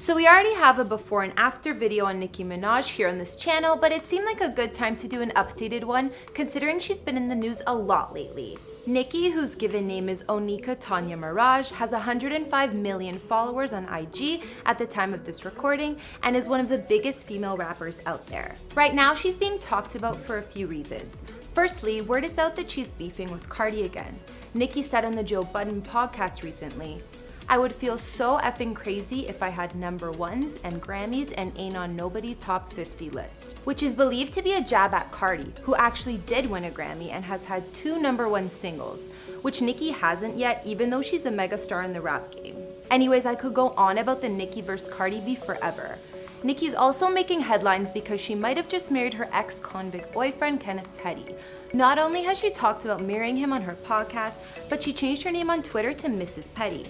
So we already have a before and after video on Nicki Minaj here on this channel, but it seemed like a good time to do an updated one considering she's been in the news a lot lately. Nicki, whose given name is Onika Tanya Mirage, has 105 million followers on IG at the time of this recording and is one of the biggest female rappers out there. Right now, she's being talked about for a few reasons. Firstly, word is out that she's beefing with Cardi again. Nicki said on the Joe Budden podcast recently, "I would feel so effing crazy if I had #1s and Grammys and ain't on nobody top 50 list," which is believed to be a jab at Cardi, who actually did win a Grammy and has had 2 #1 singles, which Nicki hasn't yet, even though she's a megastar in the rap game. Anyways, I could go on about the Nicki vs Cardi beef forever. Nicki's also making headlines because she might have just married her ex-convict boyfriend, Kenneth Petty. Not only has she talked about marrying him on her podcast, but she changed her name on Twitter to Mrs. Petty.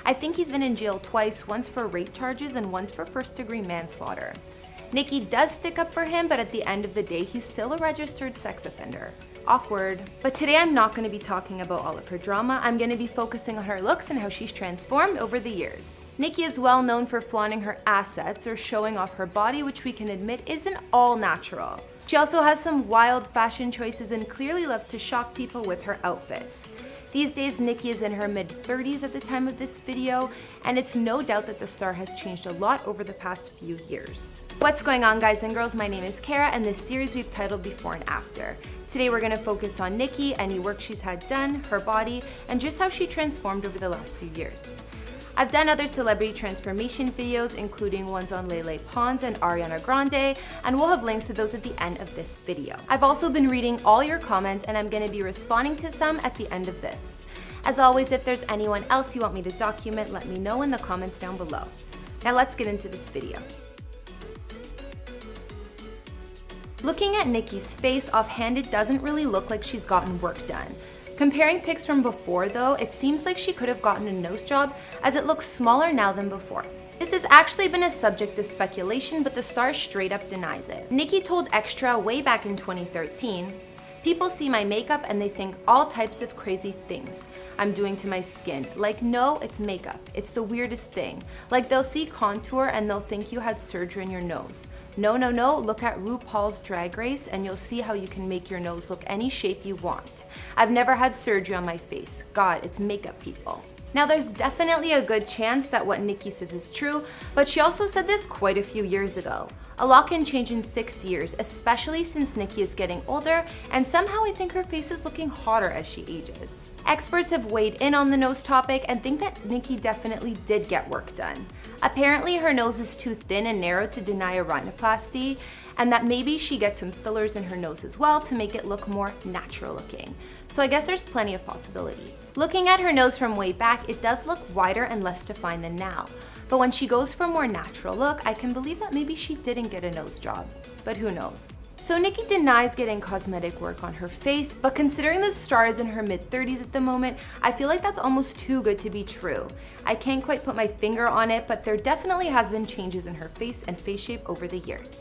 I think he's been in jail twice, once for rape charges and once for first-degree manslaughter. Nicki does stick up for him, but at the end of the day, he's still a registered sex offender. Awkward. But today I'm not going to be talking about all of her drama. I'm going to be focusing on her looks and how she's transformed over the years. Nicki is well known for flaunting her assets or showing off her body, which we can admit isn't all natural. She also has some wild fashion choices and clearly loves to shock people with her outfits. These days, Nicki is in her mid-30s at the time of this video, and it's no doubt that the star has changed a lot over the past few years. What's going on, guys and girls? My name is Kara, and this series we've titled Before and After. Today we're going to focus on Nicki, any work she's had done, her body, and just how she transformed over the last few years. I've done other celebrity transformation videos, including ones on Lele Pons and Ariana Grande, and we'll have links to those at the end of this video. I've also been reading all your comments, and I'm going to be responding to some at the end of this. As always, if there's anyone else you want me to document, let me know in the comments down below. Now let's get into this video. Looking at Nicki's face offhand, it doesn't really look like she's gotten work done. Comparing pics from before though, it seems like she could have gotten a nose job as it looks smaller now than before. This has actually been a subject of speculation, but the star straight up denies it. Nicki told Extra way back in 2013, "People see my makeup and they think all types of crazy things I'm doing to my skin. Like, no, it's makeup. It's the weirdest thing. Like, they'll see contour and they'll think you had surgery in your nose. No, look at RuPaul's Drag Race and you'll see how you can make your nose look any shape you want. I've never had surgery on my face. God, it's makeup, people." Now, there's definitely a good chance that what Nicki says is true, but she also said this quite a few years ago. A lot can change in 6 years, especially since Nicki is getting older, and somehow I think her face is looking hotter as she ages. Experts have weighed in on the nose topic and think that Nicki definitely did get work done. Apparently, her nose is too thin and narrow to deny a rhinoplasty, and that maybe she gets some fillers in her nose as well to make it look more natural looking. So I guess there's plenty of possibilities. Looking at her nose from way back, it does look wider and less defined than now. But when she goes for a more natural look, I can believe that maybe she didn't get a nose job, but who knows. So Nicki denies getting cosmetic work on her face, but considering the star is in her mid-30s at the moment, I feel like that's almost too good to be true. I can't quite put my finger on it, but there definitely has been changes in her face and face shape over the years.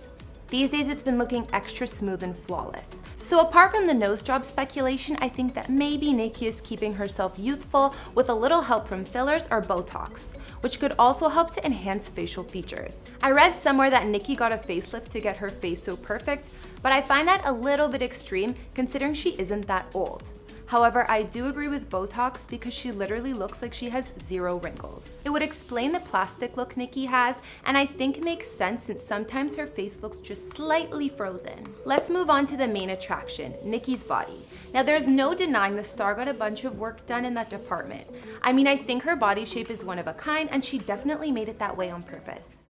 These days it's been looking extra smooth and flawless. So apart from the nose job speculation, I think that maybe Nicki is keeping herself youthful with a little help from fillers or Botox, which could also help to enhance facial features. I read somewhere that Nicki got a facelift to get her face so perfect, but I find that a little bit extreme considering she isn't that old. However, I do agree with Botox because she literally looks like she has 0 wrinkles. It would explain the plastic look Nicki has, and I think makes sense since sometimes her face looks just slightly frozen. Let's move on to the main attraction, Nicki's body. Now, there's no denying the star got a bunch of work done in that department. I mean, I think her body shape is one of a kind, and she definitely made it that way on purpose.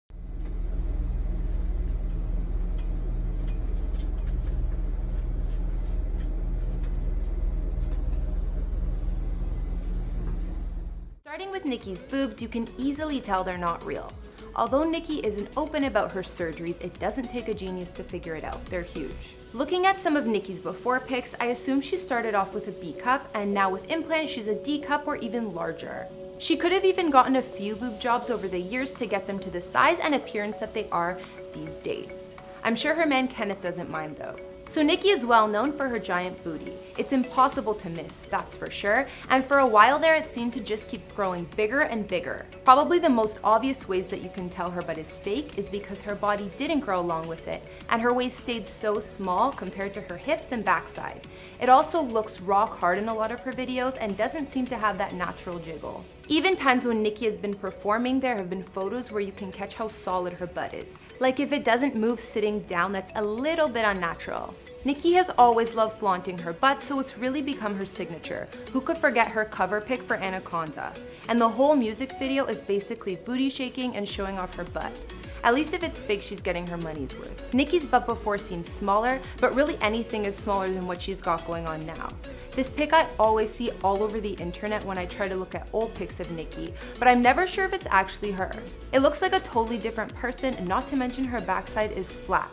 Starting with Nicki's boobs, you can easily tell they're not real. Although Nicki isn't open about her surgeries, it doesn't take a genius to figure it out. They're huge. Looking at some of Nicki's before pics, I assume she started off with a B cup, and now with implants, she's a D cup or even larger. She could have even gotten a few boob jobs over the years to get them to the size and appearance that they are these days. I'm sure her man Kenneth doesn't mind though. So NICKI is well known for her giant booty. It's impossible to miss, that's for sure, and for a while there it seemed to just keep growing bigger and bigger. Probably the most obvious ways that you can tell her butt is fake is because her body didn't grow along with it, and her waist stayed so small compared to her hips and backside. It also looks rock hard in a lot of her videos and doesn't seem to have that natural jiggle. Even times when NICKI has been performing, there have been photos where you can catch how solid her butt is. Like if it doesn't move sitting down, that's a little bit unnatural. NICKI has always loved flaunting her butt, so it's really become her signature. Who could forget her cover pic for Anaconda? And the whole music video is basically booty shaking and showing off her butt. At least if it's fake, she's getting her money's worth. NICKI's butt before seemed smaller, but really anything is smaller than what she's got going on now. This pic I always see all over the internet when I try to look at old pics of NICKI, but I'm never sure if it's actually her. It looks like a totally different person, and not to mention her backside is flat.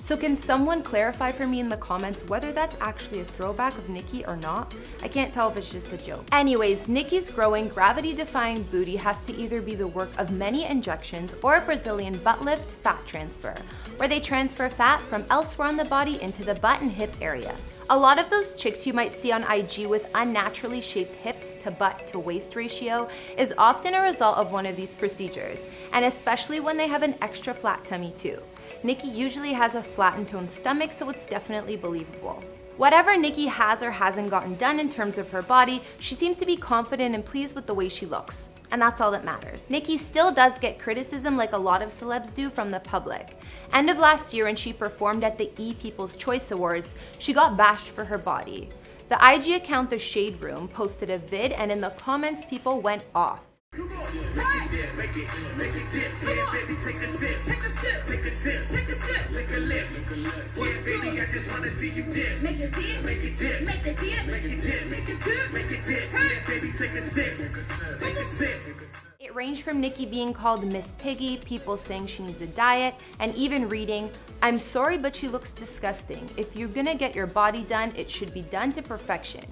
So can someone clarify for me in the comments whether that's actually a throwback of NICKI or not? I can't tell if it's just a joke. Anyways, NICKI's growing, gravity-defying booty has to either be the work of many injections or a Brazilian butt lift fat transfer, where they transfer fat from elsewhere on the body into the butt and hip area. A lot of those chicks you might see on IG with unnaturally shaped hips to butt to waist ratio is often a result of one of these procedures, and especially when they have an extra flat tummy too. NICKI usually has a flat and toned stomach, so it's definitely believable. Whatever NICKI has or hasn't gotten done in terms of her body, she seems to be confident and pleased with the way she looks. And that's all that matters. NICKI still does get criticism like a lot of celebs do from the public. End of last year when she performed at the People's Choice Awards, she got bashed for her body. The IG account The Shade Room posted a vid, and in the comments people went off. Come on, make it dip, yeah, baby, take a sip, take a sip, take a sip, take a sip, lick a lip, yeah, baby, I just wanna see you dip, make it dip, make it dip, make it dip, make it dip, make it dip, make it dip, yeah, baby, take a sip, take a sip, take a sip, take a sip. It ranged from NICKI being called Miss Piggy, people saying she needs a diet, and even reading, "I'm sorry, but she looks disgusting. If you're gonna get your body done, it should be done to perfection."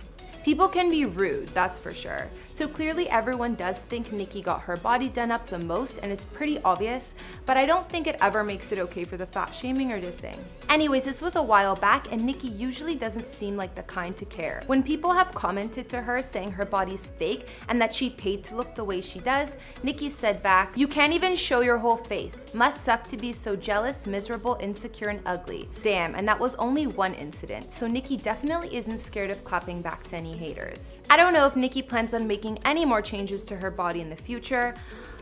People can be rude, that's for sure. So clearly everyone does think NICKI got her body done up the most, and it's pretty obvious, but I don't think it ever makes it okay for the fat shaming or dissing. Anyways, this was a while back, and NICKI usually doesn't seem like the kind to care. When people have commented to her saying her body's fake and that she paid to look the way she does, NICKI said back, "You can't even show your whole face. Must suck to be so jealous, miserable, insecure, and ugly." Damn, and that was only one incident, so NICKI definitely isn't scared of clapping back to any haters. I don't know if NICKI plans on making any more changes to her body in the future,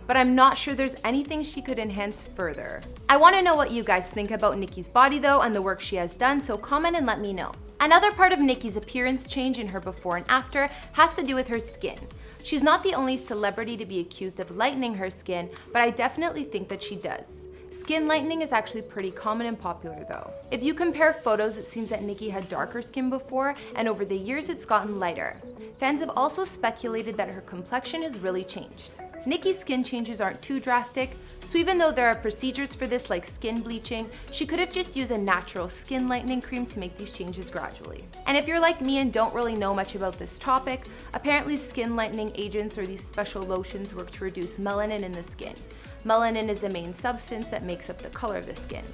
but I'm not sure there's anything she could enhance further. I want to know what you guys think about NICKI's body though and the work she has done, so comment and let me know. Another part of NICKI's appearance change in her before and after has to do with her skin. She's not the only celebrity to be accused of lightening her skin, but I definitely think that she does. Skin lightening is actually pretty common and popular though. If you compare photos, it seems that NICKI had darker skin before, and over the years it's gotten lighter. Fans have also speculated that her complexion has really changed. NICKI's skin changes aren't too drastic, so even though there are procedures for this like skin bleaching, she could have just used a natural skin lightening cream to make these changes gradually. And if you're like me and don't really know much about this topic, apparently skin lightening agents or these special lotions work to reduce melanin in the skin. Melanin is the main substance that makes up the color of the skin.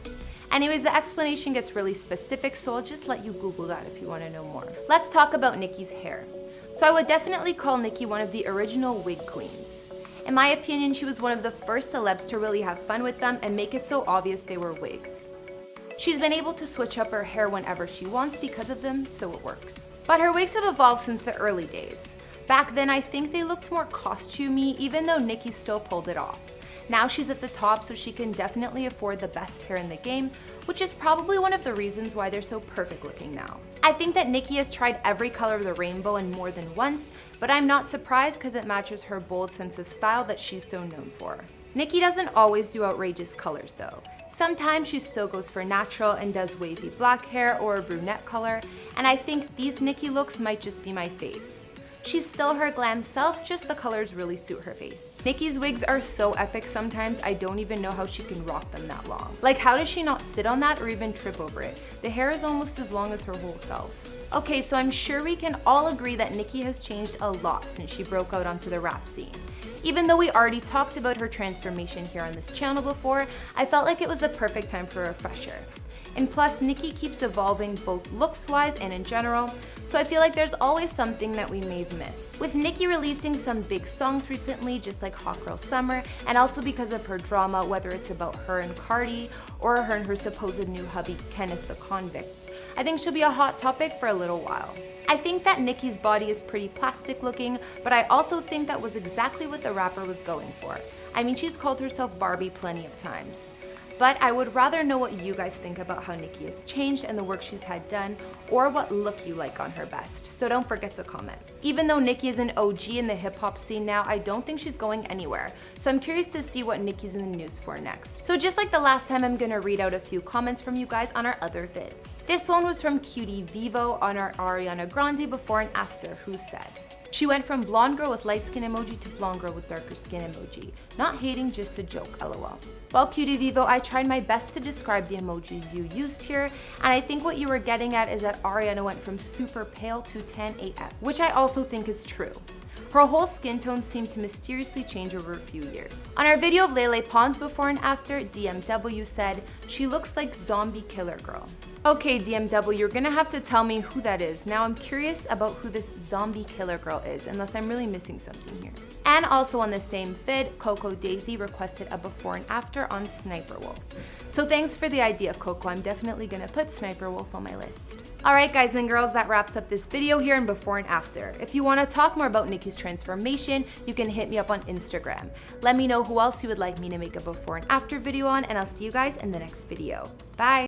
Anyways, the explanation gets really specific, so I'll just let you Google that if you want to know more. Let's talk about NICKI's hair. So I would definitely call NICKI one of the original wig queens. In my opinion, she was one of the first celebs to really have fun with them and make it so obvious they were wigs. She's been able to switch up her hair whenever she wants because of them, so it works. But her wigs have evolved since the early days. Back then, I think they looked more costumey, even though NICKI still pulled it off. Now she's at the top, so she can definitely afford the best hair in the game, which is probably one of the reasons why they're so perfect looking now. I think that NICKI has tried every color of the rainbow and more than once, but I'm not surprised because it matches her bold sense of style that she's so known for. NICKI doesn't always do outrageous colors though. Sometimes she still goes for natural and does wavy black hair or a brunette color, and I think these NICKI looks might just be my faves. She's still her glam self, just the colors really suit her face. NICKI's wigs are so epic sometimes I don't even know how she can rock them that long. Like, how does she not sit on that or even trip over it? The hair is almost as long as her whole self. Okay, so I'm sure we can all agree that NICKI has changed a lot since she broke out onto the rap scene. Even though we already talked about her transformation here on this channel before, I felt like it was the perfect time for a refresher. And plus, Nicki keeps evolving both looks-wise and in general, so I feel like there's always something that we may have missed. With Nicki releasing some big songs recently, just like Hot Girl Summer, and also because of her drama, whether it's about her and Cardi, or her and her supposed new hubby, Kenneth the Convict, I think she'll be a hot topic for a little while. I think that Nicki's body is pretty plastic looking, but I also think that was exactly what the rapper was going for. I mean, she's called herself Barbie plenty of times. But I would rather know what you guys think about how Nicki has changed and the work she's had done, or what look you like on her best, so don't forget to comment. Even though Nicki is an OG in the hip hop scene now, I don't think she's going anywhere, so I'm curious to see what Nicki's in the news for next. So just like the last time, I'm gonna read out a few comments from you guys on our other vids. This one was from Cutie Vivo on our Ariana Grande before and after, who said, "She went from blonde girl with light skin emoji to blonde girl with darker skin emoji. Not hating, just a joke, lol." Well, Cutie Vivo, I tried my best to describe the emojis you used here, and I think what you were getting at is that Ariana went from super pale to tan AF, which I also think is true. Her whole skin tone seemed to mysteriously change over a few years. On our video of Lele Pons before and after, DMW said, "She looks like zombie killer girl." Okay, DMW, you're gonna have to tell me who that is. Now I'm curious about who this zombie killer girl is, unless I'm really missing something here. And also on the same vid, Coco Daisy requested a before and after on Sniper Wolf. So thanks for the idea, Coco. I'm definitely gonna put Sniper Wolf on my list. Alright guys and girls, that wraps up this video here in before and after. If you want to talk more about Nicki's transformation, you can hit me up on Instagram. Let me know who else you would like me to make a before and after video on, and I'll see you guys in the next video. Bye!